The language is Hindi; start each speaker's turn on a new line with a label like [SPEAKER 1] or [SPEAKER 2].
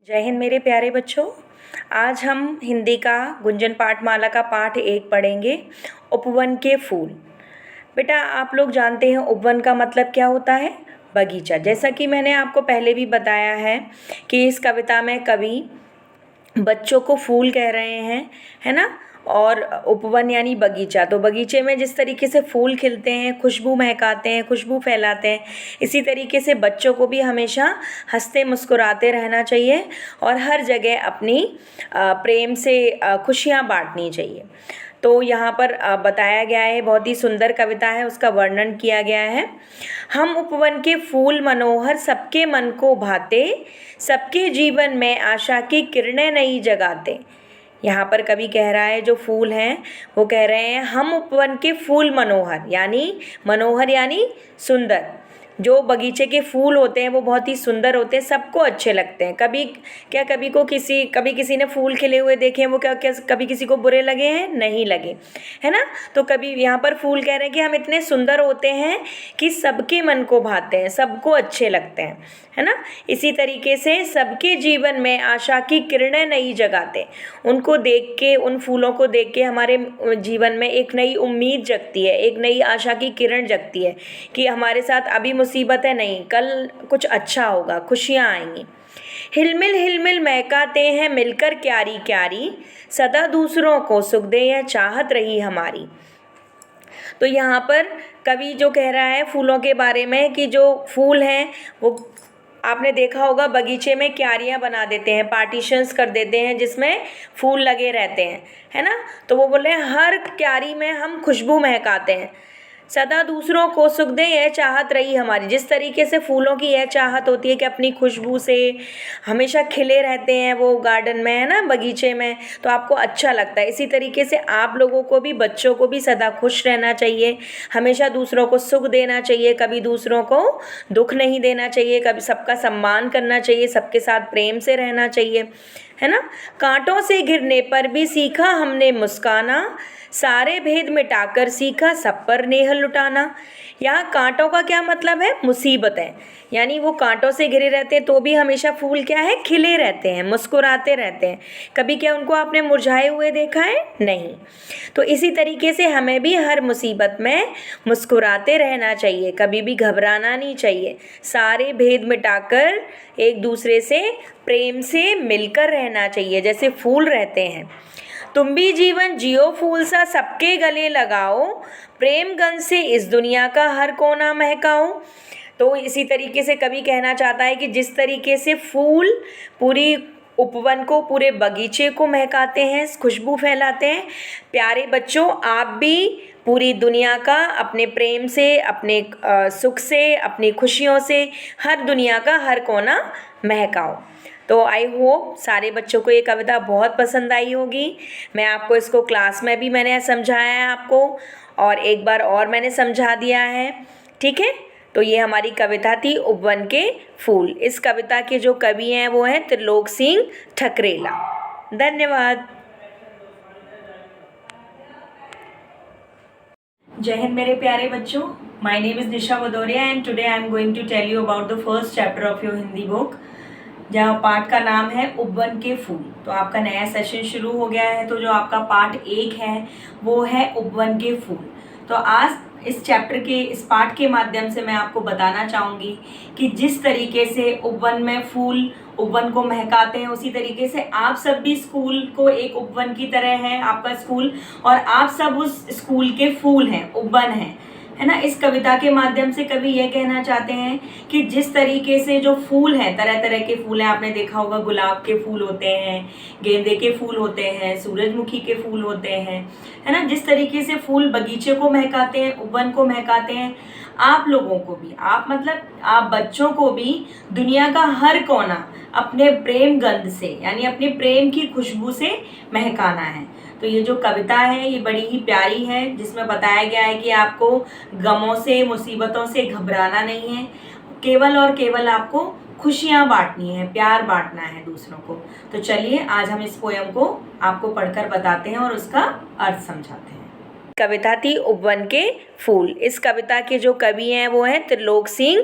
[SPEAKER 1] जय हिंद मेरे प्यारे बच्चों। आज हम हिंदी का गुंजन पाठमाला का पाठ 1 पढ़ेंगे, उपवन के फूल। बेटा आप लोग जानते हैं उपवन का मतलब क्या होता है? बगीचा। जैसा कि मैंने आपको पहले भी बताया है कि इस कविता में कवि बच्चों को फूल कह रहे हैं, है ना। और उपवन यानी बगीचा, तो बगीचे में जिस तरीके से फूल खिलते हैं, खुशबू महकाते हैं, खुशबू फैलाते हैं, इसी तरीके से बच्चों को भी हमेशा हंसते मुस्कुराते रहना चाहिए और हर जगह अपनी प्रेम से खुशियाँ बांटनी चाहिए। तो यहाँ पर बताया गया है, बहुत ही सुंदर कविता है, उसका वर्णन किया गया है। हम उपवन के फूल मनोहर, सबके मन को भाते, सबके जीवन में आशा की किरणें नई जगाते। यहाँ पर कवि कह रहा है, जो फूल हैं वो कह रहे हैं हम उपवन के फूल मनोहर यानी सुंदर। जो बगीचे के फूल होते हैं वो बहुत ही सुंदर होते हैं, सबको अच्छे लगते हैं। कभी किसी ने फूल खिले हुए देखे हैं, वो क्या कभी किसी को बुरे लगे हैं? नहीं लगे, है ना। तो कभी यहाँ पर फूल कह रहे हैं कि हम इतने सुंदर होते हैं कि सबके मन को भाते हैं, सबको अच्छे लगते हैं, है ना। इसी तरीके से सबके जीवन में आशा की किरणें नई जगाते। उनको देख के, उन फूलों को देख के हमारे जीवन में एक नई उम्मीद जगती है, एक नई आशा की किरण जगती है कि हमारे साथ अभी मुसीबत है नहीं, कल कुछ अच्छा होगा, खुशियाँ आएंगी। हिलमिल हिलमिल महकाते हैं मिलकर क्यारी क्यारी, सदा दूसरों को सुख दे यह चाहत रही हमारी। तो यहाँ पर कवि जो कह रहा है फूलों के बारे में कि जो फूल हैं वो आपने देखा होगा बगीचे में क्यारियाँ बना देते हैं, पार्टीशंस कर देते हैं जिसमें फूल लगे रहते हैं, है ना। तो वो बोले हर क्यारी में हम खुशबू महकाते हैं, सदा दूसरों को सुख दे यह चाहत रही हमारी। जिस तरीके से फूलों की यह चाहत होती है कि अपनी खुशबू से हमेशा खिले रहते हैं वो गार्डन में, है ना, बगीचे में, तो आपको अच्छा लगता है। इसी तरीके से आप लोगों को भी, बच्चों को भी सदा खुश रहना चाहिए, हमेशा दूसरों को सुख देना चाहिए, कभी दूसरों को दुख नहीं देना चाहिए, कभी सबका सम्मान करना चाहिए, सबके साथ प्रेम से रहना चाहिए, है ना। कांटों से घिरने पर भी सीखा हमने मुस्काना, सारे भेद मिटाकर सीखा सब पर नेह लुटाना। यहाँ कांटों का क्या मतलब है? मुसीबतें, यानी वो कांटों से घिरे रहते हैं तो भी हमेशा फूल क्या है? खिले रहते हैं, मुस्कुराते रहते हैं। कभी क्या उनको आपने मुरझाए हुए देखा है? नहीं। तो इसी तरीके से हमें भी हर मुसीबत में मुस्कुराते रहना चाहिए, कभी भी घबराना नहीं चाहिए, सारे भेद मिटाकर एक दूसरे से प्रेम से मिलकर रहना चाहिए, जैसे फूल रहते हैं। तुम भी जीवन जियो फूल सा सबके गले लगाओ, प्रेम गंध से इस दुनिया का हर कोना महकाओ। तो इसी तरीके से कवि कहना चाहता है कि जिस तरीके से फूल पूरी उपवन को, पूरे बगीचे को महकाते हैं, खुशबू फैलाते हैं, प्यारे बच्चों आप भी पूरी दुनिया का अपने प्रेम से, अपने सुख से, अपनी खुशियों से हर दुनिया का हर कोना महकाओ। तो आई होप सारे बच्चों को ये कविता बहुत पसंद आई होगी। मैं आपको इसको क्लास में भी मैंने समझाया है आपको, और एक बार और मैंने समझा दिया है, ठीक है। तो ये हमारी कविता थी उपवन के फूल। इस कविता के जो कवि हैं वो हैं त्रिलोक सिंह ठकरेला। धन्यवाद। जय हिंद मेरे प्यारे बच्चों। My name is Nisha Bhadauria and today I am going to tell you about the first chapter of your Hindi book, जहाँ पाठ का नाम है उपवन के फूल। तो आपका नया सेशन शुरू हो गया है, तो जो आपका पाठ 1 है वो है उपवन के फूल। तो आज इस चैप्टर के, इस पाठ के माध्यम से मैं आपको बताना चाहूँगी कि जिस तरीके से उपवन में फूल उपवन को महकाते हैं, उसी तरीके से आप सब भी स्कूल को एक उपवन की तरह है आपका स्कूल, और आप सब उस स्कूल के फूल हैं, उपवन हैं, है ना। इस कविता के माध्यम से कवि यह कहना चाहते हैं कि जिस तरीके से जो फूल हैं, तरह तरह के फूल हैं, आपने देखा होगा गुलाब के फूल होते हैं, गेंदे के फूल होते हैं, सूरजमुखी के फूल होते हैं, है ना। जिस तरीके से फूल बगीचे को महकाते हैं, उपवन को महकाते हैं, आप लोगों को भी, आप मतलब आप बच्चों को भी दुनिया का हर कोना अपने प्रेम गंध से, यानी अपने प्रेम की खुशबू से महकाना है। तो ये जो कविता है ये बड़ी ही प्यारी है, जिसमें बताया गया है कि आपको गमों से, मुसीबतों से घबराना नहीं है, केवल और केवल आपको खुशियाँ बांटनी है, प्यार बांटना है दूसरों को। तो चलिए आज हम इस पोयम को आपको पढ़कर बताते हैं और उसका अर्थ समझाते हैं। कविता थी उपवन के फूल। इस कविता के जो कवि हैं वो हैं त्रिलोक सिंह